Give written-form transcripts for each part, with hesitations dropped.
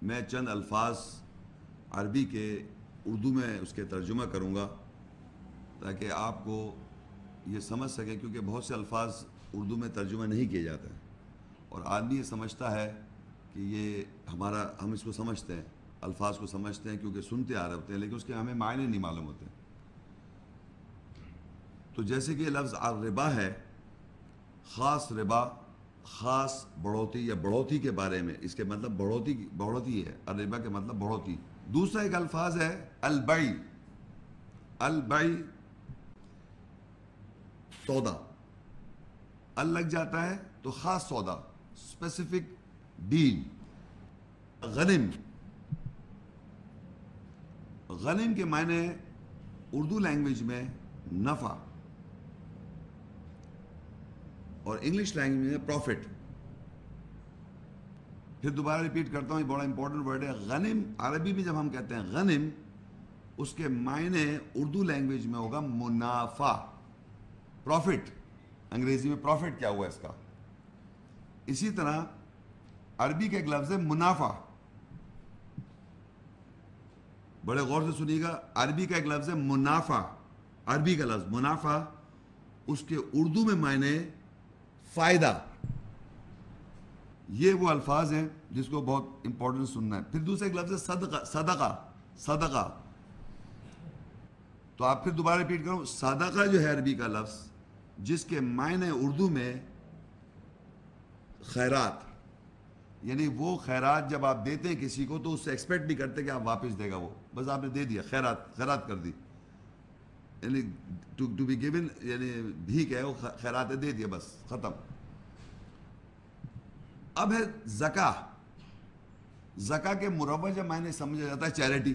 میں چند الفاظ عربی کے اردو میں اس کے ترجمہ کروں گا تاکہ آپ کو یہ سمجھ سکیں، کیونکہ بہت سے الفاظ اردو میں ترجمہ نہیں کیے جاتے ہیں اور آدمی یہ سمجھتا ہے کہ یہ ہم اس کو سمجھتے ہیں، الفاظ کو سمجھتے ہیں کیونکہ سنتے آ رہے ہوتے ہیں، لیکن اس کے ہمیں معنی نہیں معلوم ہوتے. تو جیسے کہ لفظ ربا ہے، خاص ربا، خاص بڑھوتی یا بڑھوتی کے بارے میں، اس کے مطلب بڑھوتی ہے، الربا کے مطلب بڑھوتی. دوسرا ایک الفاظ ہے البیع. البیع سودا، ال لگ جاتا ہے تو خاص سودا، اسپیسیفک ڈیل. غنم، غنم کے معنی اردو لینگویج میں نفع اور انگلش لینگویج میں پروفٹ. پھر دوبارہ ریپیٹ کرتا ہوں، یہ بڑا امپورٹنٹ ورڈ ہے. غنم عربی میں جب ہم کہتے ہیں غنم، اس کے معنی اردو لینگویج میں ہوگا منافع، پروفٹ. انگریزی میں پروفٹ کیا ہوا اس کا. اسی طرح عربی کا ایک لفظ ہے منافع. بڑے غور سے سنیے گا، عربی کا ایک لفظ ہے منافع. عربی کا لفظ منافع، اس کے اردو میں معنی فائدہ. یہ وہ الفاظ ہیں جس کو بہت امپورٹنٹ سننا ہے. پھر دوسرا ایک لفظ ہے صدقہ. صدقہ، صدقہ. تو آپ پھر دوبارہ ریپیٹ کروں، صدقہ جو ہے عربی کا لفظ، جس کے معنی اردو میں خیرات، یعنی وہ خیرات جب آپ دیتے ہیں کسی کو تو اس سے ایکسپیکٹ نہیں کرتے کہ آپ واپس دے گا، وہ بس آپ نے دے دیا، خیرات کر دی، یعنی ٹو بی گیون، یعنی بھیک ہے، وہ خیرات دے دیا، بس ختم. اب ہے زکاہ. زکاہ کے مروجہ معنی سمجھا جاتا ہے چیریٹی.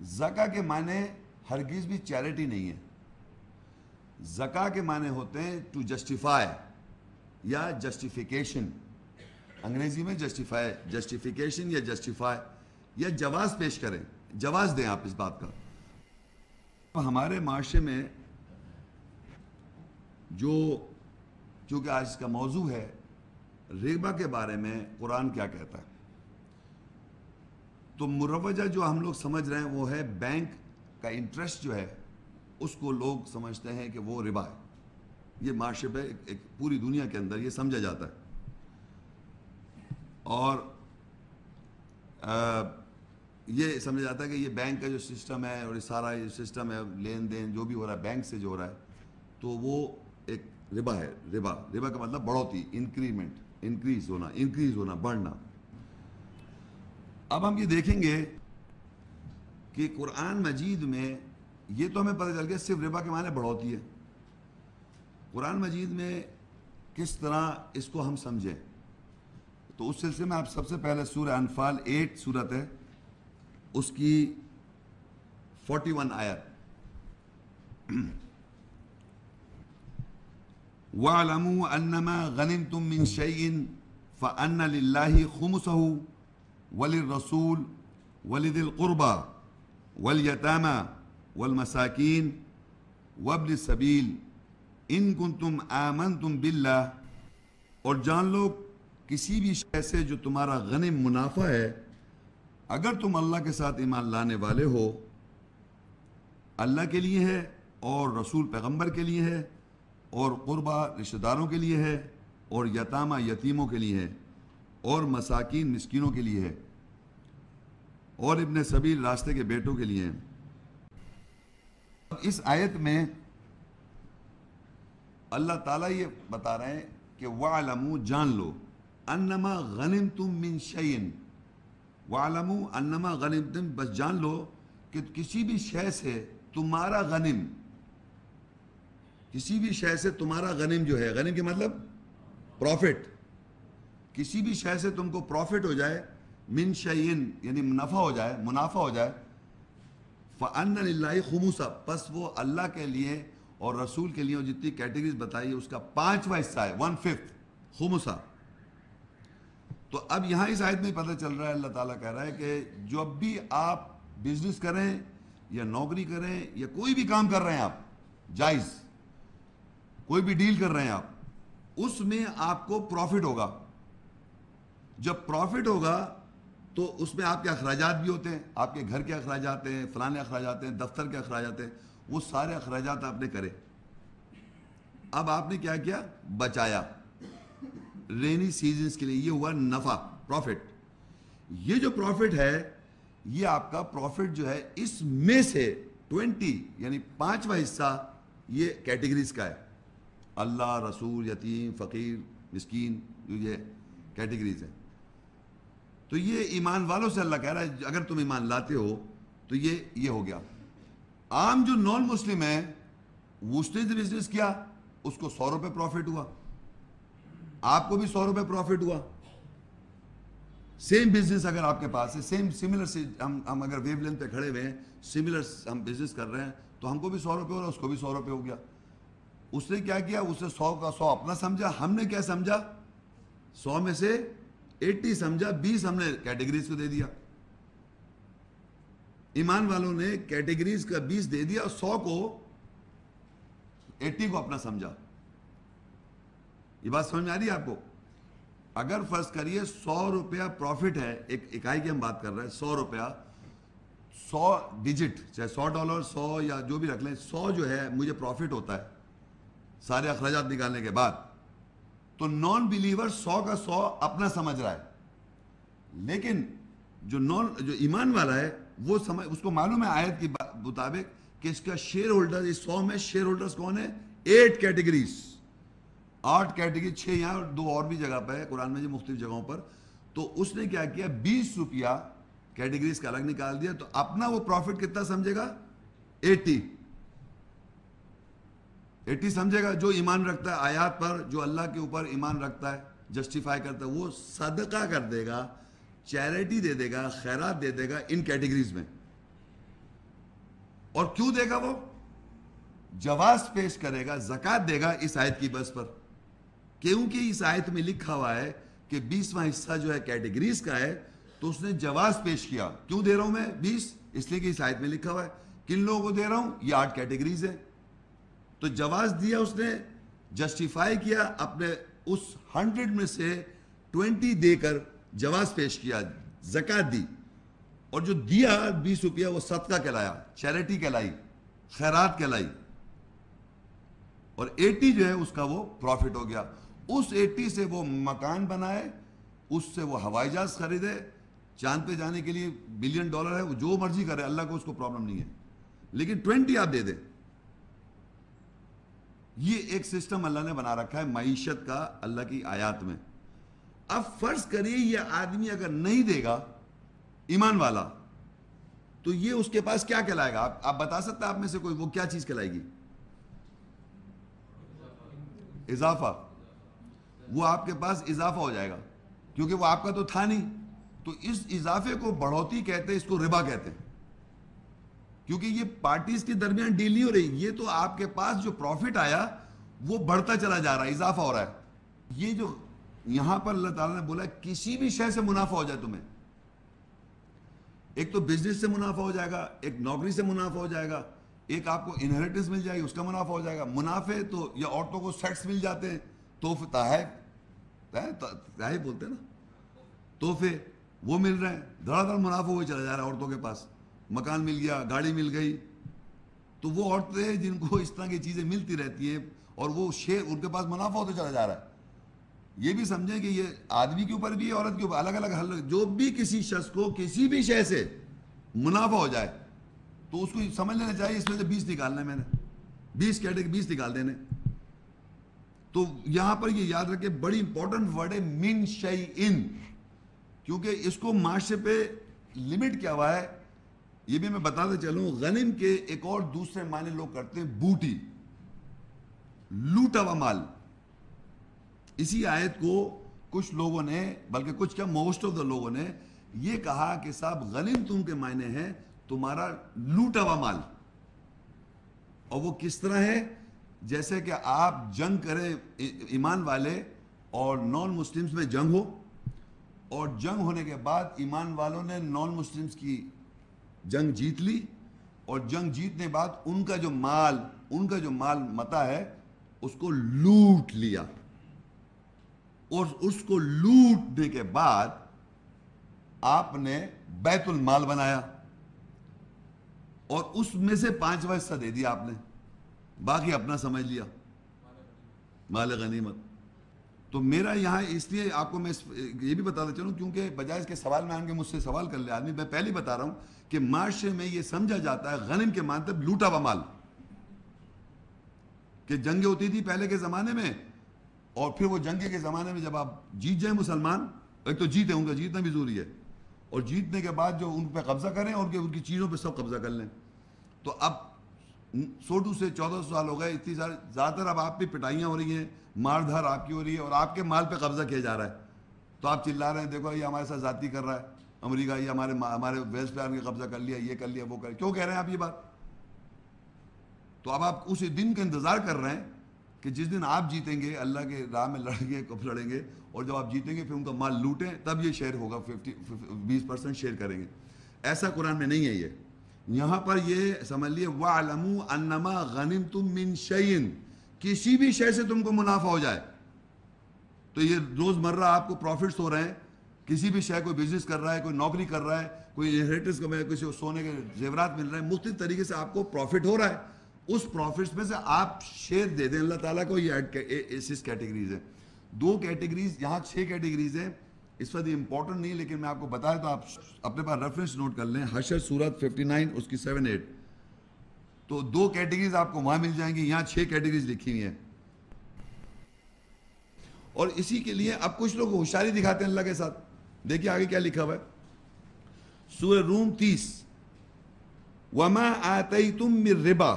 زکاہ کے معنی ہرگز بھی چیریٹی نہیں ہے. زکاہ کے معنی ہوتے ہیں ٹو جسٹیفائی یا جسٹیفیکیشن. انگریزی میں جسٹیفیکیشن یا جسٹیفائی، یا جواز پیش کریں، جواز دیں آپ اس بات کا. ہمارے معاشرے میں چونکہ آج اس کا موضوع ہے ربا کے بارے میں قرآن کیا کہتا ہے، تو مروجہ جو ہم لوگ سمجھ رہے ہیں وہ ہے بینک کا انٹرسٹ جو ہے، اس کو لوگ سمجھتے ہیں کہ وہ ربا ہے. یہ معاشرے پہ ایک پوری دنیا کے اندر یہ سمجھا جاتا ہے. اور یہ سمجھا جاتا ہے کہ یہ بینک کا جو سسٹم ہے اور یہ سارا یہ سسٹم ہے، لین دین جو بھی ہو رہا ہے بینک سے جو ہو رہا ہے، تو وہ ایک ربا ہے. ربا کا مطلب بڑھوتی، انکریمنٹ، انکریز ہونا، بڑھنا. اب ہم یہ دیکھیں گے کہ قرآن مجید میں یہ تو ہمیں پتہ چل گیا صرف ربا کے معنی بڑھوتی ہے. قرآن مجید میں کس طرح اس کو ہم سمجھیں، تو اس سلسلے میں آپ سب سے پہلے سورہ انفال 8 سورت ہے، اس کی 41 آیت. وَاعْلَمُوا أَنَّمَا غَنِمْتُم مِّن شَيْءٍ فَأَنَّ لِلَّهِ خُمُسَهُ وَلِلرَّسُولِ وَلِذِي الْقُرْبَى وَالْيَتَامَى وَالْمَسَاكِينِ وَابْنِ السَّبِيلِ إِن كُنتُمْ آمَنْتُمْ بِاللَّهِ. اور جان لو کسی بھی شے سے جو تمہارا غنم منافع ہے، اگر تم اللہ کے ساتھ ایمان لانے والے ہو، اللہ کے لیے ہے اور رسول پیغمبر کے لیے ہے اور قربا رشتہ داروں کے لیے ہے اور یتامہ یتیموں کے لیے ہے اور مساکین مسکینوں کے لیے ہے اور ابن سبیل راستے کے بیٹوں کے لیے ہے. اس آیت میں اللہ تعالیٰ یہ بتا رہے ہیں کہ وَاعْلَمُوا، جان لو، انما غنمتم من شیئن، وَاعْلَمُوا انما غنمتم، بس جان لو کہ کسی بھی شے سے تمہارا غنم، کسی بھی شے سے تمہارا غنم جو ہے، غنم کے مطلب پروفٹ، کسی بھی شے سے تم کو پروفٹ ہو جائے، من شیئن یعنی منافع ہو جائے، فَأَنَّ لِلَّهِ خُمُسَ، پس وہ اللہ کے لیے اور رسول کے لیے، اور جتنی کیٹیگریز بتائی اس کا 5واں حصہ ہے، 1/5 خمسہ. تو اب یہاں اس آیت میں پتہ چل رہا ہے، اللہ تعالیٰ کہہ رہا ہے کہ جب بھی آپ بزنس کریں یا نوکری کریں یا کوئی بھی کام کر رہے ہیں، آپ جائز کوئی بھی ڈیل کر رہے ہیں آپ، اس میں آپ کو پروفٹ ہوگا، جب پروفٹ ہوگا تو اس میں آپ کے اخراجات بھی ہوتے ہیں, آپ کے گھر کے اخراجات ہیں, فلانے اخراجات ہیں, دفتر کے اخراجات ہیں, وہ سارے اخراجات آپ نے کرے. اب آپ نے کیا کیا, بچایا رینی سیزنز کے لیے, یہ ہوا نفع, پروفٹ. یہ جو پروفٹ ہے یہ آپ کا پروفٹ جو ہے اس میں سے 20 یعنی 5واں حصہ یہ کیٹیگریز کا ہے. اللہ, رسول, یتیم, فقیر, مسکین, جو یہ کیٹیگریز ہیں. تو یہ ایمان والوں سے اللہ کہہ رہا ہے اگر تم ایمان لاتے ہو تو یہ ہو گیا. عام جو نان مسلم ہے اس نے بزنس کیا, اس کو 100 روپے پروفٹ ہوا, آپ کو بھی 100 روپے پروفٹ ہوا. سیم بزنس اگر آپ کے پاس ہے, سملر سے ہم اگر ویو لینتھ پہ کھڑے ہوئے ہیں, سملر ہم بزنس کر رہے ہیں, تو ہم کو بھی 100 روپے ہو رہا ہے, اس کو بھی 100 روپے ہو گیا. اس نے کیا کیا, اس نے 100 کا 100 اپنا سمجھا, ہم نے کیا سمجھا, 100 میں سے 80 سمجھا, 20 ہم نے کیٹیگریز کو دے دیا. ایمان والوں نے کیٹیگریز کا 20 دے دیا, 100 کو 80 کو اپنا سمجھا. یہ بات سمجھ میں آ رہی ہے آپ کو؟ اگر فرض کریے 100 روپیہ پروفٹ ہے, ایک اکائی کی ہم بات کر رہے ہیں, 100 روپیہ, 100 ڈیجٹ, چاہے $100 100 یا جو بھی رکھ لیں, 100 جو ہے مجھے پروفٹ ہوتا ہے سارے اخراجات نکالنے کے بعد, تو نان بلیور 100 کا 100 اپنا سمجھ رہا ہے. لیکن جو ایمان والا ہے وہ اس کو معلوم ہے آیت کے مطابق کہ اس کا شیئر ہولڈر, اس 100 میں شیئر ہولڈرز کون ہیں, 8 کیٹیگریز, 8 کیٹیگری, 6 یہاں 2 اور بھی جگہ پہ ہے قرآن میں, جو مختلف جگہوں پر. تو اس نے کیا کیا, 20 روپیہ کیٹیگریز کا الگ نکال دیا, تو اپنا وہ پروفٹ کتنا سمجھے گا, 80 سمجھے گا. جو ایمان رکھتا ہے آیات پر, جو اللہ کے اوپر ایمان رکھتا ہے, جسٹیفائی کرتا ہے, وہ صدقہ کر دے گا, چیریٹی دے دے گا, خیرات دے دے گا ان کیٹیگریز میں. اور کیوں دے گا, وہ جواز پیش کرے گا, زکوٰۃ دے گا اس آیت کی بس پر, کیونکہ اس آیت میں لکھا ہوا ہے کہ 20واں حصہ جو ہے کیٹیگریز کا ہے. تو اس نے جواز پیش کیا, کیوں دے رہا ہوں میں 20, اس لیے کہ اس آیت میں لکھا ہوا ہے. کن لوگوں کو دے رہا ہوں, یہ 8 کیٹیگریز ہیں. تو جواز دیا اس نے, جسٹیفائی کیا, اپنے اس 100 میں سے 20 دے کر جواز پیش کیا, زکوٰۃ دی. اور جو دیا 20 روپیہ وہ صدقہ کہلایا, چیریٹی کہلائی, خیرات کہلائی. اور 80 جو ہے اس کا وہ پروفٹ ہو گیا. اس 80 سے وہ مکان بنائے, اس سے وہ ہوائی جہاز خریدے, چاند پہ جانے کے لیے $1 بلین ہے, وہ جو مرضی کرے, اللہ کو اس کو پرابلم نہیں ہے. لیکن 20 آپ دے دیں. یہ ایک سسٹم اللہ نے بنا رکھا ہے معیشت کا اللہ کی آیات میں. اب فرض کریے یہ آدمی اگر نہیں دے گا, ایمان والا, تو یہ اس کے پاس کیا کہلائے گا, آپ بتا سکتے ہیں آپ میں سے کوئی, وہ کیا چیز کہلائے گی, اضافہ. وہ آپ کے پاس اضافہ ہو جائے گا, کیونکہ وہ آپ کا تو تھا نہیں. تو اس اضافے کو بڑھوتی کہتے ہیں, اس کو ربا کہتے ہیں, کیونکہ یہ پارٹیز کے درمیان ڈیل نہیں ہو رہی. یہ تو آپ کے پاس جو پروفٹ آیا وہ بڑھتا چلا جا رہا ہے, اضافہ ہو رہا ہے. یہ جو یہاں پر اللہ تعالیٰ نے بولا کسی بھی شے سے منافع ہو جائے تمہیں, ایک تو بزنس سے منافع ہو جائے گا, ایک نوکری سے منافع ہو جائے گا, ایک آپ کو انہیریٹنس مل جائے گی, اس کا منافع ہو جائے گا. منافع تو یا عورتوں کو سیٹس مل جاتے ہیں, تحائف بولتے ہیں نا, تحفے وہ مل رہے ہیں, دھڑا دھڑ منافع ہوئے چلا جا رہا ہے عورتوں کے پاس. مکان مل گیا, گاڑی مل گئی, تو وہ عورتیں جن کو اس طرح کی چیزیں ملتی رہتی ہیں اور وہ شیئر ان کے پاس منافع ہوتا چلا جا رہا ہے. یہ بھی سمجھیں کہ یہ آدمی کے اوپر بھی, عورت کے اوپر, الگ الگ حل. جو بھی کسی شخص کو کسی بھی شے سے منافع ہو جائے تو اس کو سمجھ لینا چاہیے اس میں سے 20 نکالنا ہے, میں نے 20 کیٹیگری 20 نکال دینے. تو یہاں پر یہ یاد رکھے, بڑی امپورٹنٹ ورڈ ہے من شیئن, کیونکہ اس کو معاشرے پہ لمٹ کیا ہوا ہے یہ بھی میں بتاتے چلوں. غنم کے ایک اور دوسرے معنی لوگ کرتے ہیں بوٹی, لوٹا ہوا مال. اسی آیت کو کچھ لوگوں نے, بلکہ کچھ کیا موسٹ آف دا لوگوں نے یہ کہا کہ صاحب غنم تم کے معنی ہے تمہارا لوٹا ہوا مال. اور وہ کس طرح ہے, جیسے کہ آپ جنگ کریں, ایمان والے اور نان مسلمز میں جنگ ہو, اور جنگ ہونے کے بعد ایمان والوں نے نان مسلمز کی جنگ جیت لی, اور جنگ جیتنے بعد ان کا جو مال متا ہے اس کو لوٹ لیا. اور اس کو لوٹنے کے بعد آپ نے بیت المال بنایا اور اس میں سے 5واں حصہ دے دیا آپ نے، باقی اپنا سمجھ لیا مال غنیمت. تو میرا یہاں اس لیے آپ کو میں یہ بھی بتاتا چلوں، کیونکہ بجائے اس کے سوال میں آن کے مجھ سے سوال کر لے آدمی، میں پہلے بتا رہا ہوں کہ معاشرے میں یہ سمجھا جاتا ہے غنم کے مطلب لوٹا ہوا مال، کہ جنگیں ہوتی تھی پہلے کے زمانے میں، اور پھر وہ جنگیں کے زمانے میں جب آپ جیت جائیں مسلمان، ایک تو جیتے، ان کا جیتنا بھی ضروری ہے، اور جیتنے کے بعد جو ان پہ قبضہ کریں اور ان کی چیزوں پہ سب قبضہ کر لیں. تو اب 100 سے 1400 سال ہو گئے، اتنی زیادہ تر اب آپ پہ پٹائیاں ہو رہی ہیں، مار دھار آپ کی ہو رہی ہے، اور آپ کے مال پہ قبضہ کیا جا رہا ہے. تو آپ چلا رہے ہیں دیکھو یہ ہمارے ساتھ زیادتی کر رہا ہے امریکہ، یہ ہمارے ویسٹ پہ کے قبضہ کر لیا، یہ کر لیا، وہ کر لیا. کیوں کہہ رہے ہیں آپ یہ بات؟ تو اب آپ اس دن کا انتظار کر رہے ہیں کہ جس دن آپ جیتیں گے، اللہ کے راہ میں لڑیں گے، کب لڑیں گے، اور جب آپ جیتیں گے پھر ان کا مال لوٹیں، تب یہ شیئر ہوگا، 20% شیئر کریں گے. ایسا قرآن میں نہیں ہے. یہ یہاں پر یہ سمجھ لیے وَاعْلَمُوا أَنَّمَا غَنِمْتُم مِّن شَيْءٍ، کسی بھی شے سے تم کو منافع ہو جائے. تو یہ روزمرہ آپ کو پروفٹس ہو رہے ہیں، کسی بھی شے، کوئی بزنس کر رہا ہے، کوئی نوکری کر رہا ہے، کوئی انہیریٹنس کا، کسی سونے کے زیورات مل رہے ہیں، مختلف طریقے سے آپ کو پروفٹ ہو رہا ہے. اس پروفٹس میں سے آپ شیئر دے دیں اللہ تعالیٰ کو. یہ اس کیٹیگریز ہیں، 2 کیٹیگریز، یہاں 6 کیٹیگریز ہیں. اس وقت یہ امپورٹنٹ نہیں، لیکن میں آپ کو بتایا تو آپ اپنے پاس ریفرنس نوٹ کر لیں، حشر سورت 59 اس کی 7-8. تو 2 کیٹیگریز آپ کو وہاں مل جائیں گی، یہاں 6 کیٹیگریز لکھی ہوئی ہیں. اور اسی کے لیے اب کچھ لوگ ہوشیاری دکھاتے ہیں اللہ کے ساتھ. دیکھیے آگے کیا لکھا ہوا ہے، سورہ روم 30، وَمَا آتَيْتُم مِّن رِبَا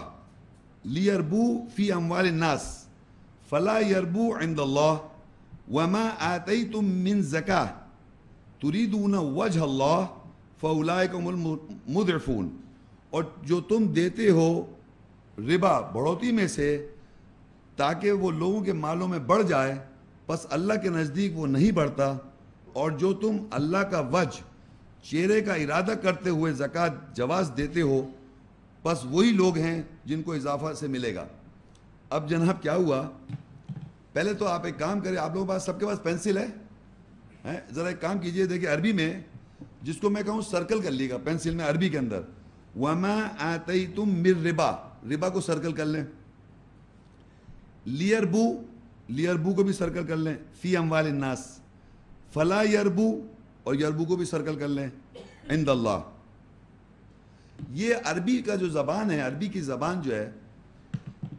لِيَرْبُوا فِي أَمْوَالِ النَّاسِ فَلَا يَرْبُوا عِندَ اللَّهِ وَمَا آتَيْتُم مِّن زَكَاةٍ تُرِيدُونَ وَجْهَ اللَّهِ فَأُولَٰئِكَ هُمُ الْمُضْعِفُونَ. اور جو تم دیتے ہو ربا بڑھوتی میں سے تاکہ وہ لوگوں کے مالوں میں بڑھ جائے، پس اللہ کے نزدیک وہ نہیں بڑھتا. اور جو تم اللہ کا وجہ، چہرے کا ارادہ کرتے ہوئے زکوٰۃ جواز دیتے ہو، پس وہی لوگ ہیں جن کو اضافہ سے ملے گا. اب جناب کیا ہوا، پہلے تو آپ ایک کام کریں، آپ لوگوں کے پاس، سب کے پاس پینسل ہے، ذرا ایک کام کیجئے، دیکھیں عربی میں جس کو میں کہوں سرکل کر لیے گا پینسل میں، عربی کے اندر وَمَا آتَيْتُم مِّن رِبَا، ربا کو سرکل کر لیں. لیربو کو بھی سرکل کر لیں، فی اموال الناس، فلا یربو، اور یربو کو بھی سرکل کر لیں، عند اللہ. یہ عربی کا جو زبان ہے، عربی کی زبان جو ہے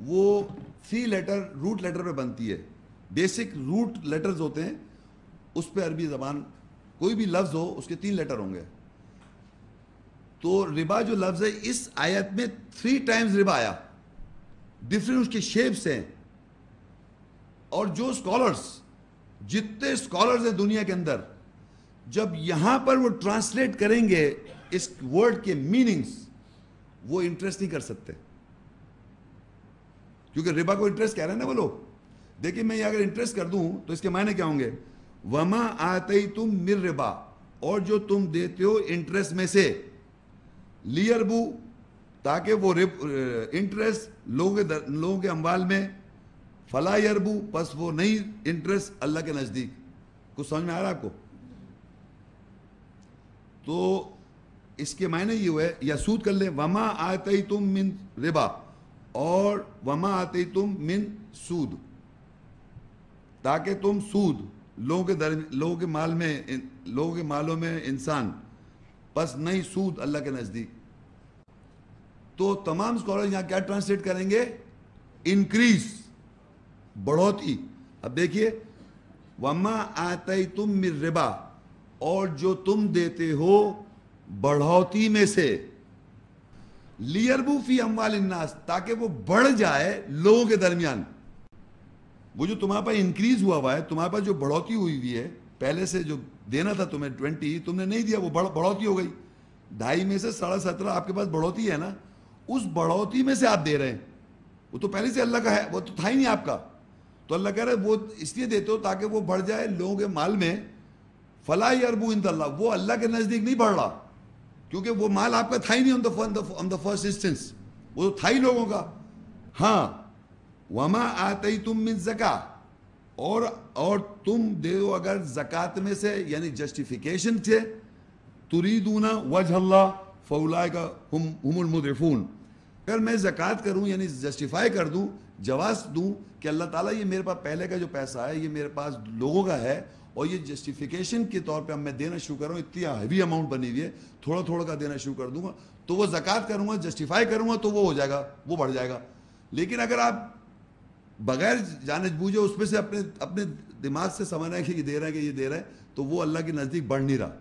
وہ 3 لیٹر روٹ لیٹر پہ بنتی ہے. بیسک روٹ لیٹرز ہوتے ہیں اس پہ عربی زبان، کوئی بھی لفظ ہو اس کے 3 لیٹر ہوں گے. تو ربا جو لفظ ہے اس آیت میں 3 ٹائمز ربا آیا، ڈفرنٹ اس کے شیپس ہیں. اور جو اسکالرز، جتنے اسکالرز ہیں دنیا کے اندر، جب یہاں پر وہ ٹرانسلیٹ کریں گے اس ورڈ کے میننگز، وہ انٹرسٹ نہیں کر سکتے، کیونکہ ربا کو انٹرسٹ کہہ رہے ہیں نا وہ لوگ. دیکھیں میں یہ اگر انٹرسٹ کر دوں تو اس کے معنی کیا ہوں گے، وَمَا آتَيْتُم مِّن رِبَا، اور جو تم دیتے ہو انٹرسٹ میں سے، لیربو، تاکہ وہ انٹرسٹ لوگوں کے اموال میں، فلا یربو، پس وہ نہیں انٹرسٹ اللہ کے نزدیک. کچھ سمجھ میں آ رہا ہے آپ کو؟ تو اس کے معنی یہ ہوئے، یا سود کر لیں، وما آتیتم من ربا، اور وما آتیتم من سود، تاکہ تم سود لوگوں کے مالوں میں انسان، پس نہیں سود اللہ کے نزدیک. تو تمام اسکالر یہاں کیا ٹرانسلیٹ کریں گے، انکریز، بڑھوتی. اب دیکھیے وما آتیتم من ربا، اور جو تم دیتے ہو بڑھوتی میں سے، لیربو فی اموال الناس، تاکہ وہ بڑھ جائے لوگوں کے درمیان. وہ جو تمہارے پاس انکریز ہوا ہے، تمہارے پاس جو بڑھوتی ہوئی ہے، پہلے سے جو دینا تھا تمہیں 20 تم نے نہیں دیا، وہ بڑھوتی ہو گئی. 2.5 میں سے 17.5 آپ کے پاس بڑھوتی ہے نا، اس بڑھوتی میں سے آپ دے رہے ہیں. وہ تو پہلے سے اللہ کا ہے، وہ تو تھا ہی نہیں آپ کا. تو اللہ کہہ رہے وہ اس لیے دیتے ہو تاکہ وہ بڑھ جائے لوگوں کے مال میں. فلا یربو عند اللہ، وہ اللہ کے نزدیک نہیں بڑھ رہا، کیونکہ وہ مال آپ کا تھا ہی نہیں آن دا فرسٹ انسٹنس، وہ تو تھا ہی لوگوں کا. ہاں وما آتیتم من زکاہ، اور تم دے دو اگر زکوٰۃ میں سے یعنی جسٹیفیکیشن سے تریدون وجہ اللہ فاولئک ہم المضعفون. اگر میں زکوٰۃ کروں یعنی جسٹیفائی کر دوں, جواز دوں کہ اللہ تعالیٰ یہ میرے پاس پہلے کا جو پیسہ ہے یہ میرے پاس لوگوں کا ہے اور یہ جسٹیفیکیشن کے طور پہ اب میں دینا شروع کر رہا ہوں, اتنی ہیوی اماؤنٹ بنی ہوئی ہے, تھوڑا تھوڑا کا دینا شروع کر دوں گا, تو وہ زکوٰۃ کروں گا, جسٹیفائی کروں گا تو وہ ہو جائے گا, وہ بڑھ جائے گا. لیکن اگر آپ بغیر جانچ بوجھے اس میں سے اپنے دماغ سے سمجھ رہے ہیں کہ یہ دے رہا ہے کہ یہ دے رہا ہے, تو وہ اللہ کے نزدیک بڑھ نہیں رہا.